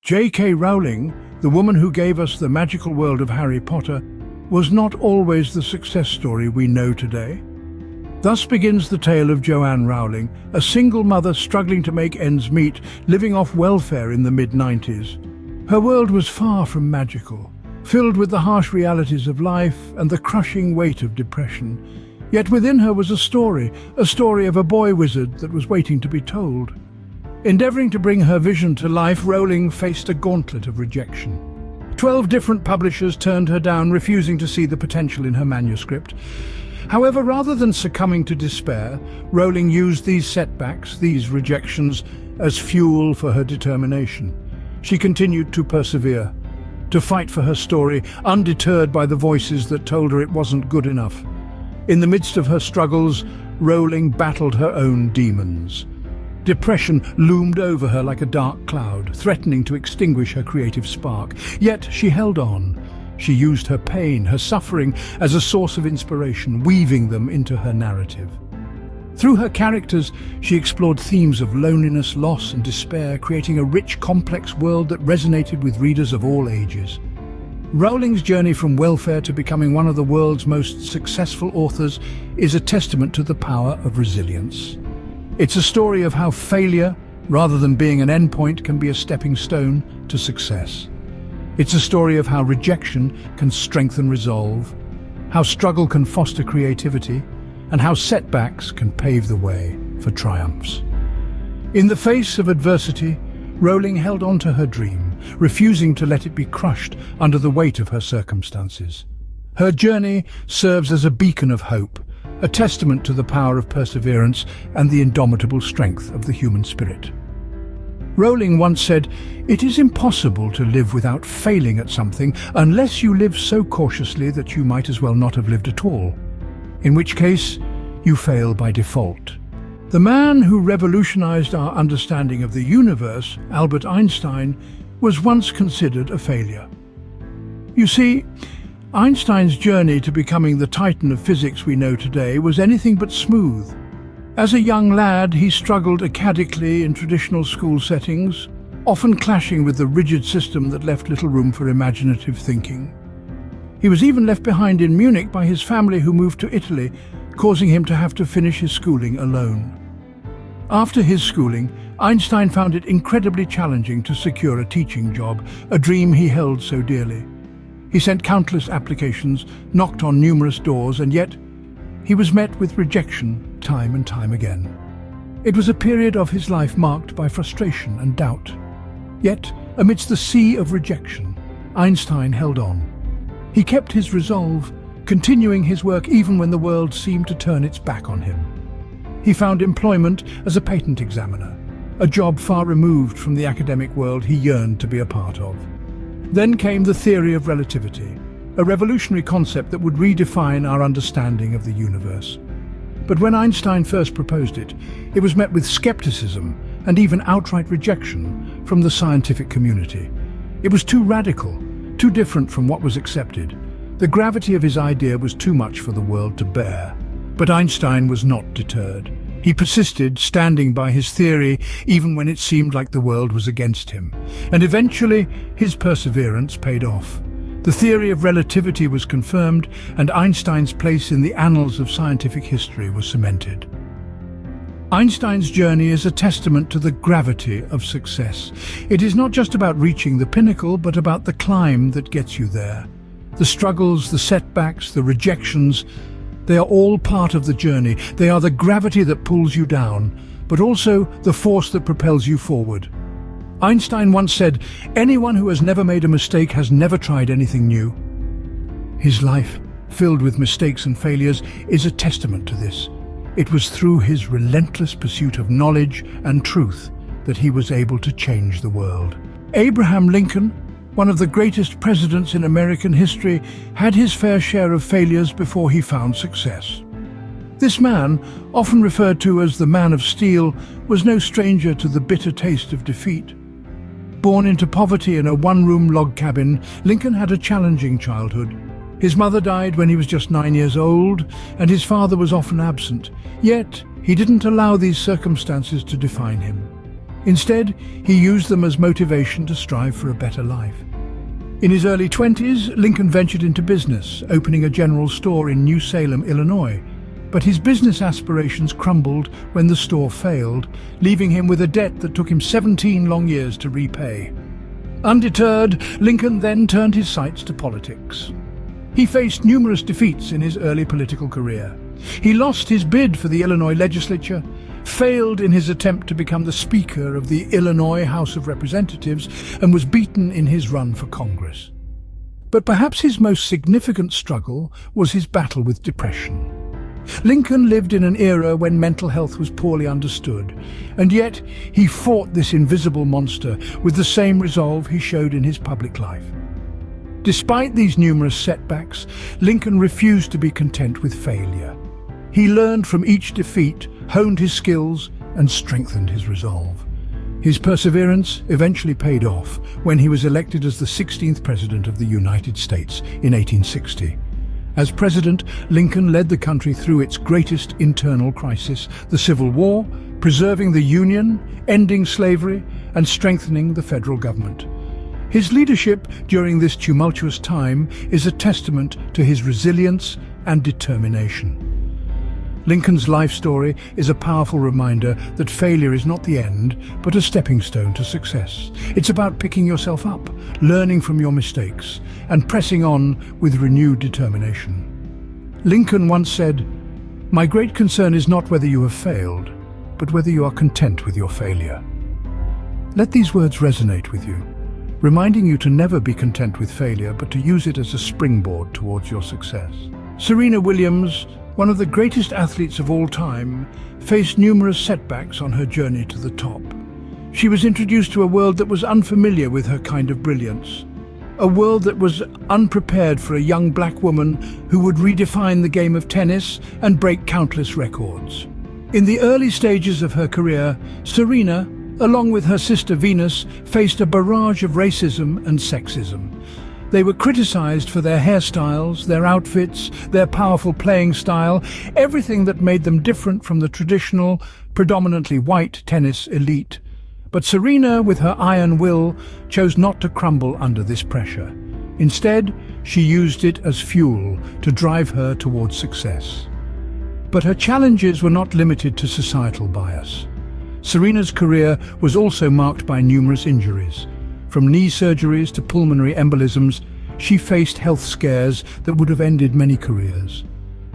J.K. Rowling, the woman who gave us the magical world of Harry Potter, was not always the success story we know today. Thus begins the tale of Joanne Rowling, a single mother struggling to make ends meet, living off welfare in the mid-90s. Her world was far from magical, filled with the harsh realities of life and the crushing weight of depression. Yet within her was a story of a boy wizard that was waiting to be told. Endeavoring to bring her vision to life, Rowling faced a gauntlet of rejection. 12 different publishers turned her down, refusing to see the potential in her manuscript. However, rather than succumbing to despair, Rowling used these setbacks, these rejections, as fuel for her determination. She continued to persevere, to fight for her story, undeterred by the voices that told her it wasn't good enough. In the midst of her struggles, Rowling battled her own demons. Depression loomed over her like a dark cloud, threatening to extinguish her creative spark. Yet she held on. She used her pain, her suffering, as a source of inspiration, weaving them into her narrative. Through her characters, she explored themes of loneliness, loss, and despair, creating a rich, complex world that resonated with readers of all ages. Rowling's journey from welfare to becoming one of the world's most successful authors is a testament to the power of resilience. It's a story of how failure, rather than being an endpoint, can be a stepping stone to success. It's a story of how rejection can strengthen resolve, how struggle can foster creativity, and how setbacks can pave the way for triumphs. In the face of adversity, Rowling held on to her dream, refusing to let it be crushed under the weight of her circumstances. Her journey serves as a beacon of hope, a testament to the power of perseverance and the indomitable strength of the human spirit. Rowling once said, "It is impossible to live without failing at something unless you live so cautiously that you might as well not have lived at all, in which case you fail by default." The man who revolutionized our understanding of the universe, Albert Einstein, was once considered a failure. You see, Einstein's journey to becoming the titan of physics we know today was anything but smooth. As a young lad, he struggled academically in traditional school settings, often clashing with the rigid system that left little room for imaginative thinking. He was even left behind in Munich by his family, who moved to Italy, causing him to have to finish his schooling alone. After his schooling, Einstein found it incredibly challenging to secure a teaching job, a dream he held so dearly. He sent countless applications, knocked on numerous doors, and yet he was met with rejection time and time again. It was a period of his life marked by frustration and doubt. Yet, amidst the sea of rejection, Einstein held on. He kept his resolve, continuing his work even when the world seemed to turn its back on him. He found employment as a patent examiner, a job far removed from the academic world he yearned to be a part of. Then came the theory of relativity, a revolutionary concept that would redefine our understanding of the universe. But when Einstein first proposed it, it was met with skepticism and even outright rejection from the scientific community. It was too radical, too different from what was accepted. The gravity of his idea was too much for the world to bear. But Einstein was not deterred. He persisted, standing by his theory even when it seemed like the world was against him. And eventually, his perseverance paid off. The theory of relativity was confirmed, and Einstein's place in the annals of scientific history was cemented. Einstein's journey is a testament to the gravity of success. It is not just about reaching the pinnacle, but about the climb that gets you there. The struggles, the setbacks, the rejections, they are all part of the journey. They are the gravity that pulls you down, but also the force that propels you forward. Einstein once said, "Anyone who has never made a mistake has never tried anything new." His life, filled with mistakes and failures, is a testament to this. It was through his relentless pursuit of knowledge and truth that he was able to change the world. Abraham Lincoln, one of the greatest presidents in American history, had his fair share of failures before he found success. This man, often referred to as the Man of Steel, was no stranger to the bitter taste of defeat. Born into poverty in a one-room log cabin, Lincoln had a challenging childhood. His mother died when he was just 9 years old, and his father was often absent. Yet, he didn't allow these circumstances to define him. Instead, he used them as motivation to strive for a better life. In his early 20s, Lincoln ventured into business, opening a general store in New Salem, Illinois. But his business aspirations crumbled when the store failed, leaving him with a debt that took him 17 long years to repay. Undeterred, Lincoln then turned his sights to politics. He faced numerous defeats in his early political career. He lost his bid for the Illinois legislature, failed in his attempt to become the Speaker of the Illinois House of Representatives, and was beaten in his run for Congress. But perhaps his most significant struggle was his battle with depression. Lincoln lived in an era when mental health was poorly understood, and yet he fought this invisible monster with the same resolve he showed in his public life. Despite these numerous setbacks, Lincoln refused to be content with failure. He learned from each defeat, honed his skills, and strengthened his resolve. His perseverance eventually paid off when he was elected as the 16th President of the United States in 1860. As president, Lincoln led the country through its greatest internal crisis, the Civil War, preserving the Union, ending slavery, and strengthening the federal government. His leadership during this tumultuous time is a testament to his resilience and determination. Lincoln's life story is a powerful reminder that failure is not the end, but a stepping stone to success. It's about picking yourself up, learning from your mistakes, and pressing on with renewed determination. Lincoln once said, "My great concern is not whether you have failed, but whether you are content with your failure." Let these words resonate with you, reminding you to never be content with failure, but to use it as a springboard towards your success. Serena Williams, one of the greatest athletes of all time, faced numerous setbacks on her journey to the top. She was introduced to a world that was unfamiliar with her kind of brilliance, a world that was unprepared for a young black woman who would redefine the game of tennis and break countless records. In the early stages of her career, Serena, along with her sister Venus, faced a barrage of racism and sexism. They were criticized for their hairstyles, their outfits, their powerful playing style, everything that made them different from the traditional, predominantly white tennis elite. But Serena, with her iron will, chose not to crumble under this pressure. Instead, she used it as fuel to drive her towards success. But her challenges were not limited to societal bias. Serena's career was also marked by numerous injuries. From knee surgeries to pulmonary embolisms, she faced health scares that would have ended many careers.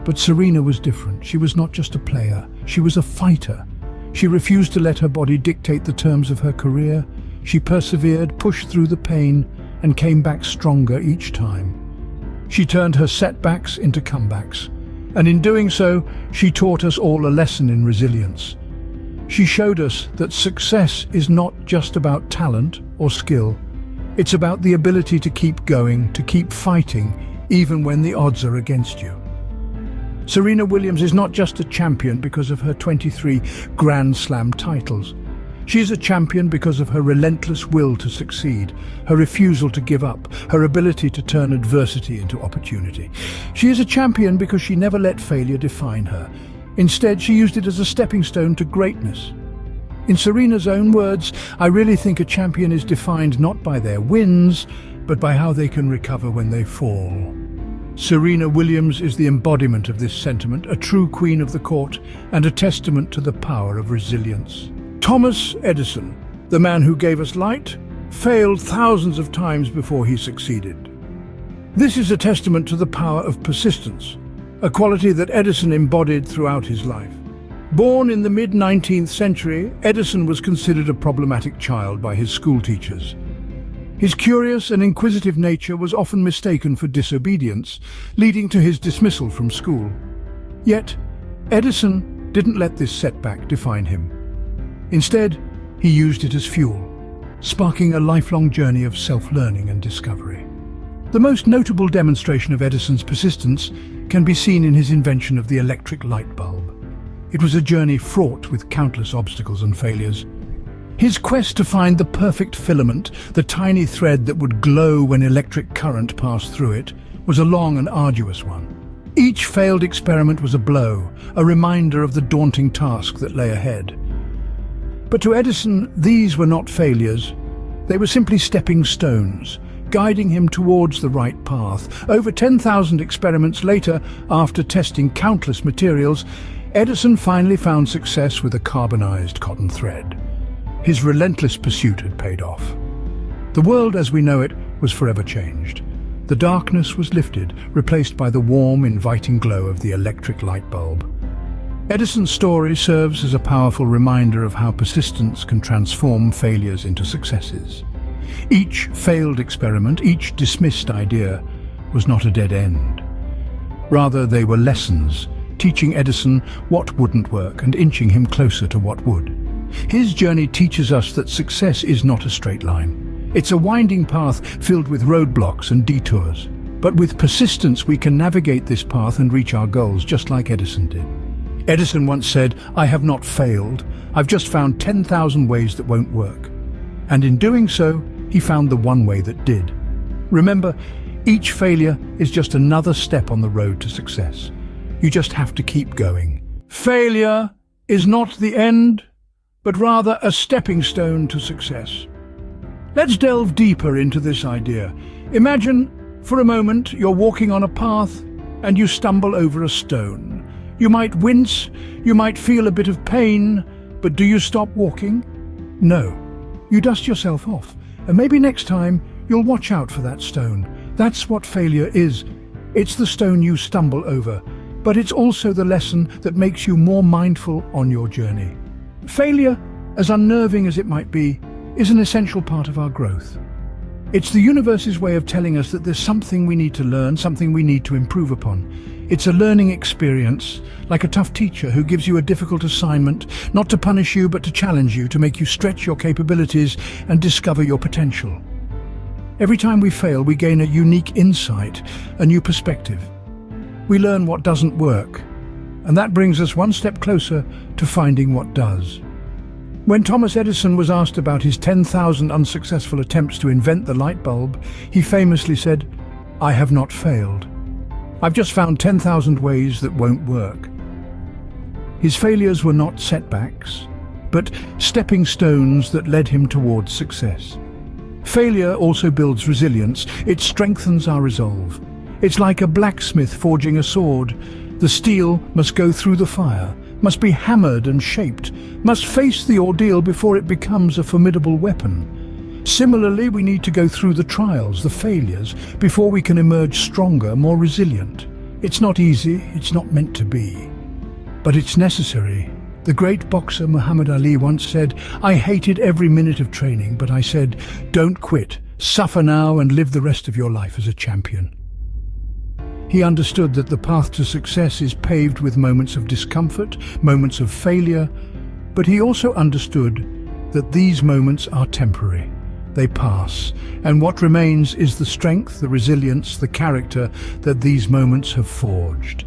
But Serena was different. She was not just a player, she was a fighter. She refused to let her body dictate the terms of her career. She persevered, pushed through the pain, and came back stronger each time. She turned her setbacks into comebacks, and in doing so, she taught us all a lesson in resilience. She showed us that success is not just about talent or skill. It's about the ability to keep going, to keep fighting, even when the odds are against you. Serena Williams is not just a champion because of her 23 Grand Slam titles. She is a champion because of her relentless will to succeed, her refusal to give up, her ability to turn adversity into opportunity. She is a champion because she never let failure define her. Instead, she used it as a stepping stone to greatness. In Serena's own words, "I really think a champion is defined not by their wins, but by how they can recover when they fall." Serena Williams is the embodiment of this sentiment, a true queen of the court and a testament to the power of resilience. Thomas Edison, the man who gave us light, failed thousands of times before he succeeded. This is a testament to the power of persistence, a quality that Edison embodied throughout his life. Born in the mid-19th century, Edison was considered a problematic child by his school teachers. His curious and inquisitive nature was often mistaken for disobedience, leading to his dismissal from school. Yet, Edison didn't let this setback define him. Instead, he used it as fuel, sparking a lifelong journey of self-learning and discovery. The most notable demonstration of Edison's persistence can be seen in his invention of the electric light bulb. It was a journey fraught with countless obstacles and failures. His quest to find the perfect filament, the tiny thread that would glow when electric current passed through it, was a long and arduous one. Each failed experiment was a blow, a reminder of the daunting task that lay ahead. But to Edison, these were not failures. They were simply stepping stones, guiding him towards the right path. Over 10,000 experiments later, after testing countless materials, Edison finally found success with a carbonized cotton thread. His relentless pursuit had paid off. The world as we know it was forever changed. The darkness was lifted, replaced by the warm, inviting glow of the electric light bulb. Edison's story serves as a powerful reminder of how persistence can transform failures into successes. Each failed experiment, each dismissed idea, was not a dead end. Rather, they were lessons, teaching Edison what wouldn't work and inching him closer to what would. His journey teaches us that success is not a straight line. It's a winding path filled with roadblocks and detours. But with persistence, we can navigate this path and reach our goals, just like Edison did. Edison once said, "I have not failed. I've just found 10,000 ways that won't work." And in doing so, he found the one way that did. Remember, each failure is just another step on the road to success. You just have to keep going. Failure is not the end, but rather a stepping stone to success. Let's delve deeper into this idea. Imagine, for a moment, you're walking on a path and you stumble over a stone. You might wince, you might feel a bit of pain, but do you stop walking? No. You dust yourself off, and maybe next time you'll watch out for that stone. That's what failure is. It's the stone you stumble over, but it's also the lesson that makes you more mindful on your journey. Failure, as unnerving as it might be, is an essential part of our growth. It's the universe's way of telling us that there's something we need to learn, something we need to improve upon. It's a learning experience, like a tough teacher who gives you a difficult assignment, not to punish you but to challenge you, to make you stretch your capabilities and discover your potential. Every time we fail, we gain a unique insight, a new perspective. We learn what doesn't work, and that brings us one step closer to finding what does. When Thomas Edison was asked about his 10,000 unsuccessful attempts to invent the light bulb, he famously said, "I have not failed. I've just found 10,000 ways that won't work." His failures were not setbacks, but stepping stones that led him towards success. Failure also builds resilience. It strengthens our resolve. It's like a blacksmith forging a sword. The steel must go through the fire, must be hammered and shaped, must face the ordeal before it becomes a formidable weapon. Similarly, we need to go through the trials, the failures, before we can emerge stronger, more resilient. It's not easy, it's not meant to be, but it's necessary. The great boxer Muhammad Ali once said, "I hated every minute of training, but I said, don't quit, suffer now and live the rest of your life as a champion." He understood that the path to success is paved with moments of discomfort, moments of failure, but he also understood that these moments are temporary. They pass, and what remains is the strength, the resilience, the character that these moments have forged.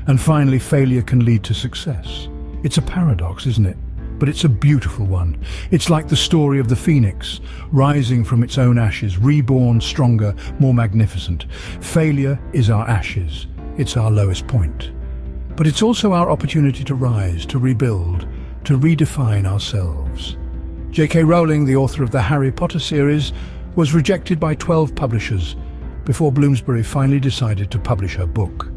And finally, failure can lead to success. It's a paradox, isn't it? But it's a beautiful one. It's like the story of the phoenix, rising from its own ashes, reborn stronger, more magnificent. Failure is our ashes. It's our lowest point. But it's also our opportunity to rise, to rebuild, to redefine ourselves. J.K. Rowling, the author of the Harry Potter series, was rejected by 12 publishers before Bloomsbury finally decided to publish her book.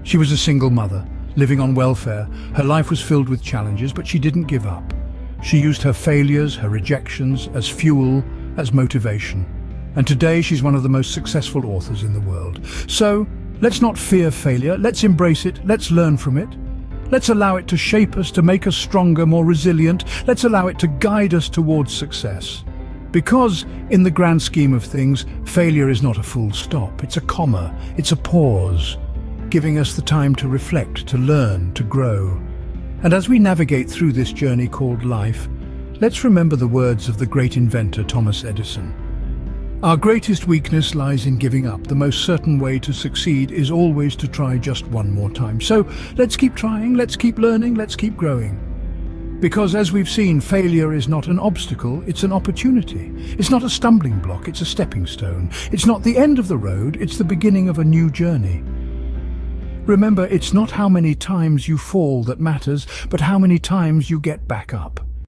She was a single mother, living on welfare. Her life was filled with challenges, but she didn't give up. She used her failures, her rejections, as fuel, as motivation. And today she's one of the most successful authors in the world. So, let's not fear failure, let's embrace it, let's learn from it. Let's allow it to shape us, to make us stronger, more resilient. Let's allow it to guide us towards success. Because, in the grand scheme of things, failure is not a full stop. It's a comma, it's a pause, giving us the time to reflect, to learn, to grow. And as we navigate through this journey called life, let's remember the words of the great inventor Thomas Edison. Our greatest weakness lies in giving up. The most certain way to succeed is always to try just one more time. So let's keep trying, let's keep learning, let's keep growing. Because as we've seen, failure is not an obstacle, it's an opportunity. It's not a stumbling block, it's a stepping stone. It's not the end of the road, it's the beginning of a new journey. Remember, it's not how many times you fall that matters, but how many times you get back up.